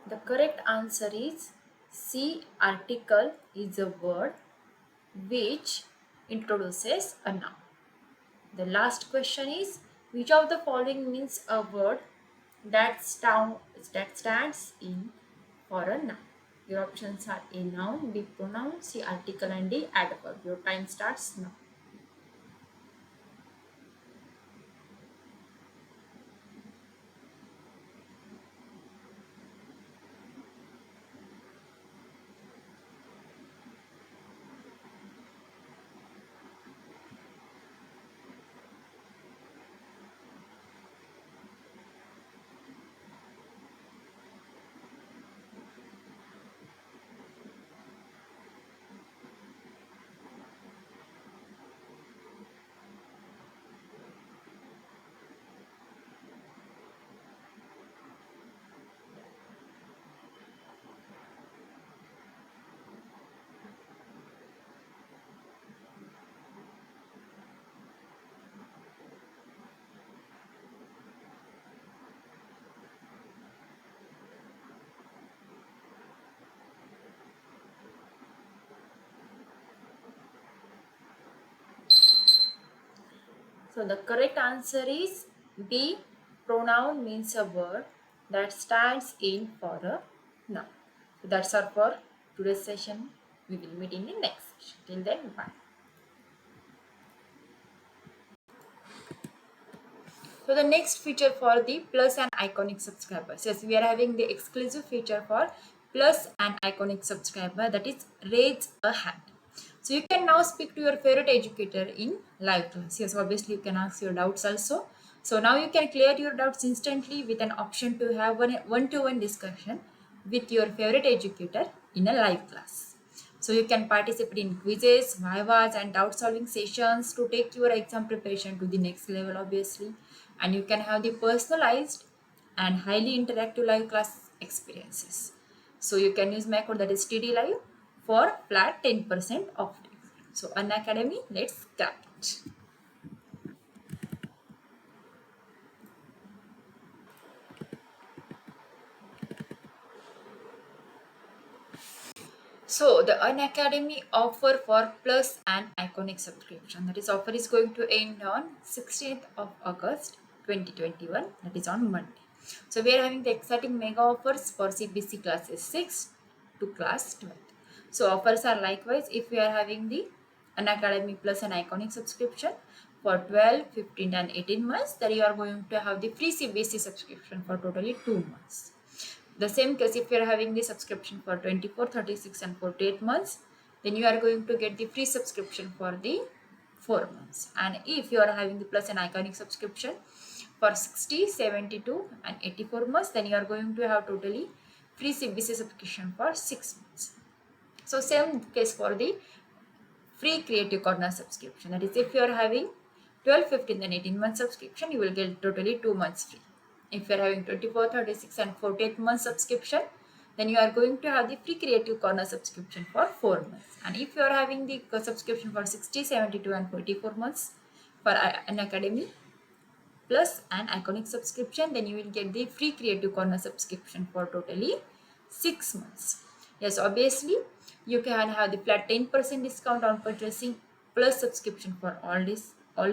[SPEAKER 1] The correct answer is C. Article is a word which introduces a noun. The last question is, which of the following means a word that stands in for a noun? Your options are A. Noun, B. Pronoun, C. Article, and D. Adverb. Your time starts now. So the correct answer is B. Pronoun means a word that stands in for a noun. So that's all for today's session. We will meet in the next session. Till then, bye. So the next feature for the plus and iconic subscribers. Yes, we are having the exclusive feature for plus and iconic subscriber, that is raise a hand. So you can now speak to your favorite educator in live class. Yes, obviously you can ask your doubts also. So now you can clear your doubts instantly with an option to have one-to-one discussion with your favorite educator in a live class. So you can participate in quizzes, vivas, and doubt solving sessions to take your exam preparation to the next level, obviously. And you can have the personalized and highly interactive live class experiences. So you can use my code, that is TD Live, for flat 10% off. So Unacademy, let's crack it. So the Unacademy offer for plus and iconic subscription, that is offer is going to end on 16th of August 2021, that is on Monday. So we are having the exciting mega offers for CBC classes 6 to class 12. So offers are likewise if we are having the Unacademy plus and iconic subscription for 12, 15 and 18 months, then you are going to have the free CBC subscription for totally 2 months. The same case if you are having the subscription for 24, 36 and 48 months, then you are going to get the free subscription for the 4 months. And if you are having the plus and iconic subscription for 60, 72 and 84 months, then you are going to have totally free CBC subscription for 6 months. So same case for the free Creative Corner subscription. That is, if you are having 12, 15 and 18 month subscription, you will get totally 2 months free. If you are having 24, 36 and 48 month subscription, then you are going to have the free Creative Corner subscription for 4 months. And if you are having the subscription for 60, 72 and 44 months for an academy plus an Iconic subscription, then you will get the free Creative Corner subscription for totally 6 months. Yes, obviously you can have the flat 10% discount on purchasing plus subscription for all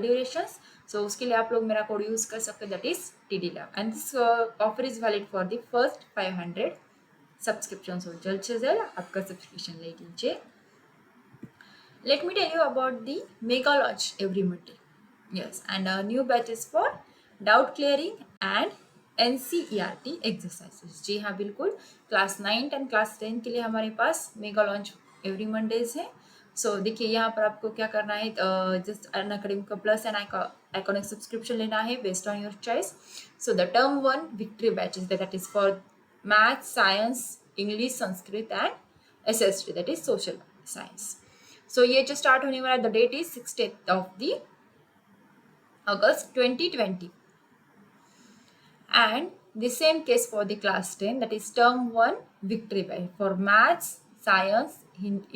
[SPEAKER 1] durations. So उसके लिए आप लोग मेरा code use कर सकते हैं, that is TDLove, and this offer is valid for the first 500 subscriptions. So जल्द से जल्द आपका सब्सक्रिप्शन ले लीजिए. Let me tell you about the mega launch every Monday. Yes, and new batches for doubt clearing and NCERT exercises. जी हाँ बिल्कुल, class 9 and class 10 के लिए हमारे पास मेगा लॉन्च एवरी मंडेज है. सो देखिए यहाँ पर आपको क्या करना है, जस्ट अनअकैडमी का प्लस एंड आइकॉनिक सब्सक्रिप्शन लेना है based on your choice. So the term 1 victory batches that is for math, science, English, Sanskrit and SST that is social science. So ये जो स्टार्ट होने वाला, the date is 16th of the August 2020. And the same case for the class 10, that is term 1 victory batch for maths, science,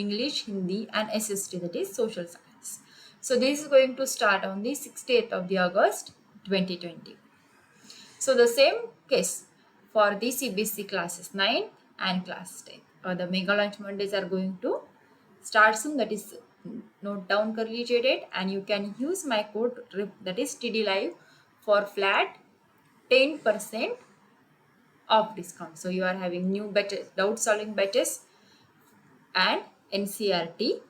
[SPEAKER 1] English, Hindi and SST, that is social science. So this is going to start on the 16th of the August 2020. So the same case for the CBSE classes 9 and class 10. The mega launch Mondays are going to start soon, that is note down कर लीजिए date, and you can use my code that is TDLive for flat 10% of discount. So you are having new batches, doubt solving batches and NCERT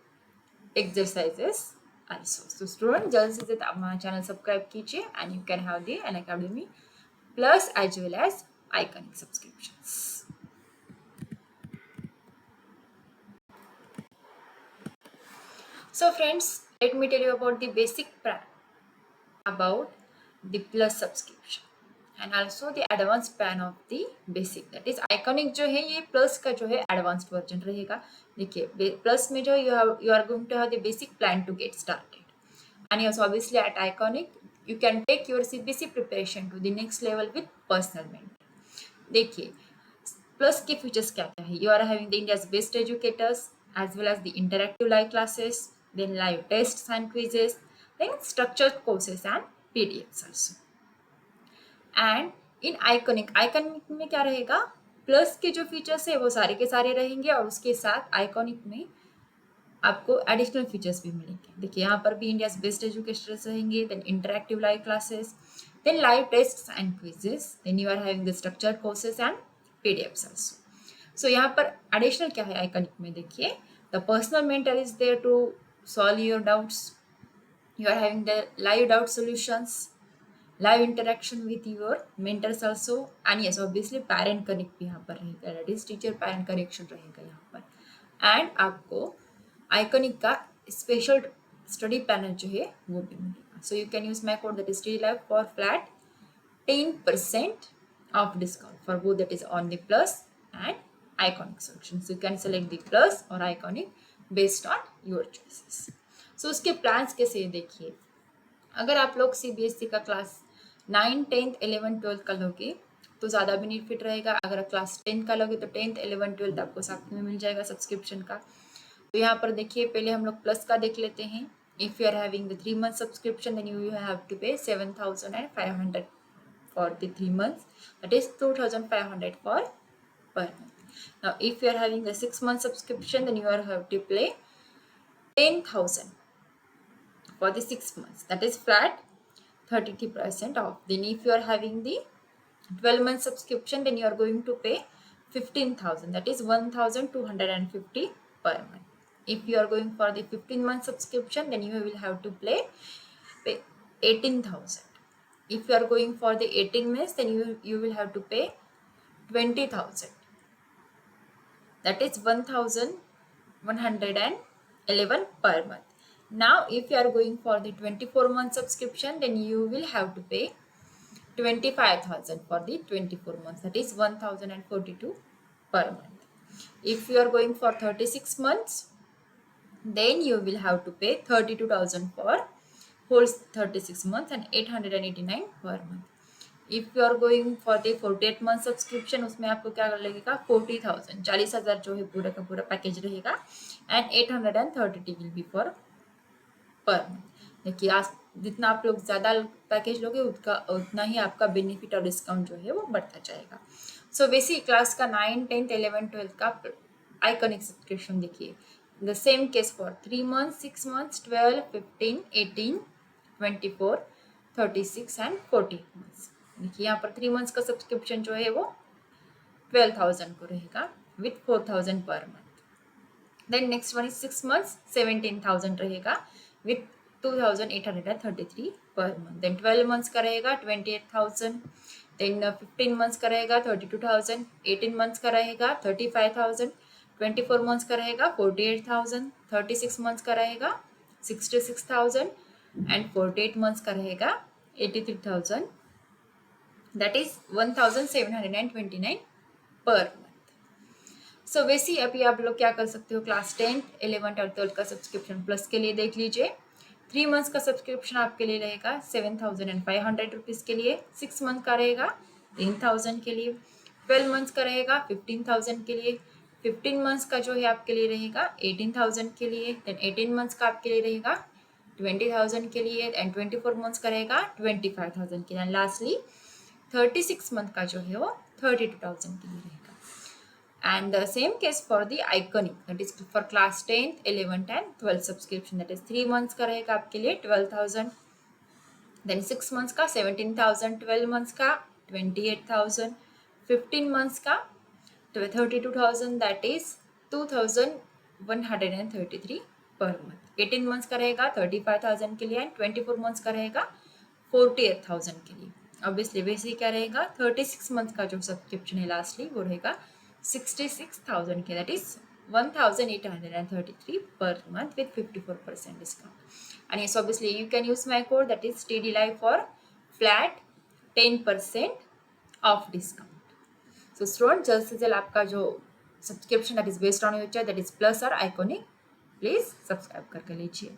[SPEAKER 1] exercises also. So student, जल्द से जल्द आप हमारा channel subscribe कीजिए and you can have the Unacademy plus as well as Iconic subscriptions. So friends, let me tell you about the basic plan about the plus subscription and also the advanced plan of the basic, that is Iconic जो है ये plus का जो है advanced version रहेगा. देखिए plus में जो you are going to have the basic plan to get started, and yes obviously at Iconic you can take your CBSE preparation to the next level with personal mentor. देखिए plus के features क्या क्या है, you are having the India's best educators as well as the interactive live classes, then live tests and quizzes, then structured courses and PDFs also. And in Iconic में क्या रहेगा, plus के जो features है वो सारे के सारे रहेंगे और उसके साथ Iconic में आपको एडिशनल फीचर्स भी मिलेंगे. देखिए यहाँ पर भी इंडियाज बेस्ट एजुकेटर्स रहेंगे, then interactive live classes, then live tests and quizzes, then you are having the structured courses and PDFs also. So यहाँ पर एडिशनल क्या है Iconic में, देखिए the personal mentor is there to solve your doubts. You are having the live doubt solutions, live interaction with your mentors also, and yes obviously parent connect भी यहाँ पर रहेगा, that is teacher parent connection रहेगा यहाँ पर. and आपको Iconic का special study panel जो है वो भी मिलेगा. So you can use my code that is TDLive for flat 10% of discount for both, that is on the plus and Iconic solution. So you can select the plus or Iconic based on your choices. So उसके plans कैसे हैं देखिए, अगर आप लोग CBSE का class 9, 10th, 11th, 12th का लोगे तो ज़्यादा बेनिफिट रहेगा. अगर क्लास 10 का लोगे तो 10th, 11th, 12th आपको साथ में मिल जाएगा सब्सक्रिप्शन का. तो यहाँ पर देखिए पहले हम लोग प्लस का देख लेते हैं. If you are having the 3 month subscription then you have to pay 7,500 for the 3 months, that is 2,500 for per month. Now if you are having the 6 month subscription then you are have to pay 10,000 for the 6 months, that is flat 33% off. Then if you are having the 12 month subscription then you are going to pay 15,000, that is 1,250 per month. If you are going for the 15 month subscription then you will have to pay 18,000. If you are going for the 18 months then you will have to pay 20,000, that is 1,111 per month. Now if you are going for the 24 month subscription then you will have to pay 25,000 for the 24 months, that is 1,042 per month. If you are going for 36 months then you will have to pay 32,000 for whole 36 months and 889 per month. If you are going for the 48 month subscription, उसमें आपको क्या लगेगा 40,000, 40,000 जो है पूरा का पूरा package रहेगा, and 830 will be for per month. देखिए आज जितना आप लोग ज़्यादा पैकेज लोगे उतना ही आपका बेनिफिट और डिस्काउंट जो है वो बढ़ता जाएगा। सो बेसिक क्लास का 9, 10, 11, 12 का आइकॉनिक सब्सक्रिप्शन देखिए, the same case for 3 months, 6 months, 12, 15, 18, 24, 36 and 40 months. देखिए यहाँ पर 3 मंथ्स का सब्सक्रिप्शन जो है वो 12,000 को रहेगा with 4,000 per month. Then next one is 6 months, 17,000 रहेगा with 2,833 per month. Then 12 months का रहेगा 28,000. Then 15 months का रहेगा 32,000. 18 months का रहेगा 35,000. 24 months का रहेगा 48,000. 36 months का रहेगा 66,000 and 48 months का रहेगा 83,000. That is 1,729 per month. सो वैसे ही अभी आप लोग क्या कर सकते हो, क्लास 10, 11 और 12 का सब्सक्रिप्शन प्लस के लिए देख लीजिए। 3 मंथ्स का सब्सक्रिप्शन आपके लिए रहेगा 7,500 रुपीज़ के लिए, 6 मंथ का रहेगा 3,000 के लिए, 12 मंथ्स का रहेगा 15,000 के लिए, 15 मंथ्स का जो है आपके लिए रहेगा 18,000 के लिए, देन 18 मंथ्स का आपके लिए रहेगा 20,000 के लिए, एंड 24 मंथ्स का रहेगा 25,000 के लिए, एंड लास्टली 36 मंथ का जो है वो 32,000 के लिए रहेगा। And the same case for the iconic, that is for class 10th, 11th and 12th subscription, that is 3 months का रहेगा आपके लिए 12,000, then 6 months का 17,000, 12 months का 28,000, 15 months का 32,000, that is 2,133 per month, 18 months का रहेगा 35,000 के लिए, एंड 24 months का रहेगा 48,000 के लिए। ऑब्वियसली वैसे ही क्या रहेगा 36 मंथ का जो सब्सक्रिप्शन है लास्टली वो रहेगा 66,000 के, that is 1,833 per month with 54% discount. And yes, obviously you can use my code, that is TD Live, for flat 10% off discount. So students, जल्द से जल्द आपका जो subscription that is based on your choice, that is plus or iconic, please subscribe करके लीजिए।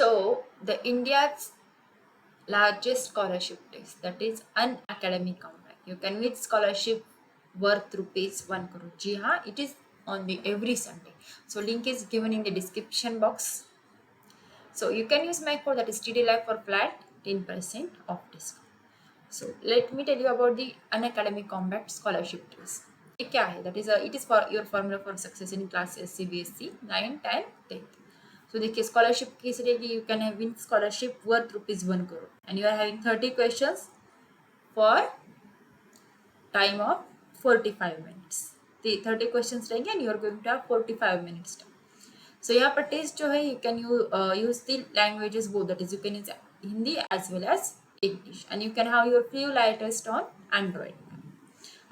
[SPEAKER 1] So the India's largest scholarship test, that is Unacademy Comeback. You can win scholarship worth rupees 1 crore. जी हाँ, it is on the every Sunday. So link is given in the description box. So you can use my code, that is TD Live, for flat 10% off discount. So let me tell you about the Unacademy Combat Scholarship test. ये क्या है? That is it is for your formula for success in classes CBSE 9th and 10th. So देखिए scholarship कैसे रहेगी, you can have win scholarship worth rupees 1 crore, and you are having 30 questions for time of 45 minutes. 30 questions रहेंगे and you are going to have 45 minutes time. So यहाँ पर test जो है, you can use the languages both, that is you can use Hindi as well as English, and you can have your free live test on Android.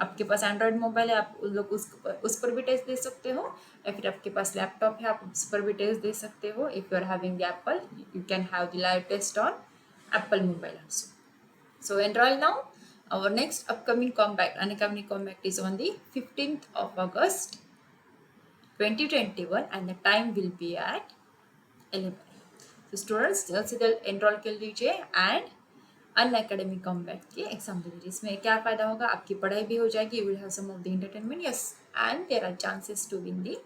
[SPEAKER 1] आपके पास Android mobile है, आप लोग उस पर भी टेस्ट दे सकते हो, या फिर आपके पास लैपटॉप है आप उस पर भी टेस्ट दे सकते हो। If you are having the Apple, you can have the live test on Apple mobile also. So enroll now. Our next upcoming compact, Unacademy Compact, is on the 15th of August 2021, and the time will be at 11. So students जल्द से जल्द enrol कर लीजिए and Unacademy Compact के exam दे लीजिए। इसमें क्या फ़ायदा होगा, आपकी पढ़ाई भी हो जाएगी, you will have some of the entertainment, yes, and there are chances to win the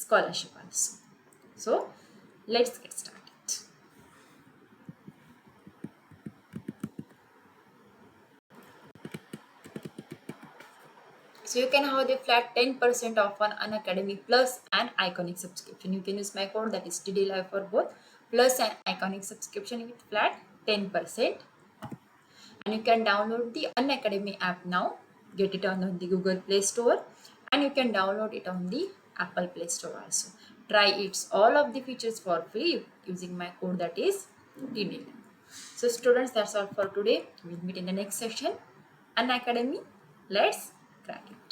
[SPEAKER 1] scholarship also. So let's get started. So you can have the flat 10% off on Unacademy Plus and Iconic subscription. You can use my code, that is TD Live, for both Plus and Iconic subscription with flat 10%. And you can download the Unacademy app now. Get it on the Google Play Store, and you can download it on the Apple Play Store also. Try it all of the features for free using my code, that is TD Live. So students, that's all for today. We'll meet in the next session. Unacademy, let's crack it.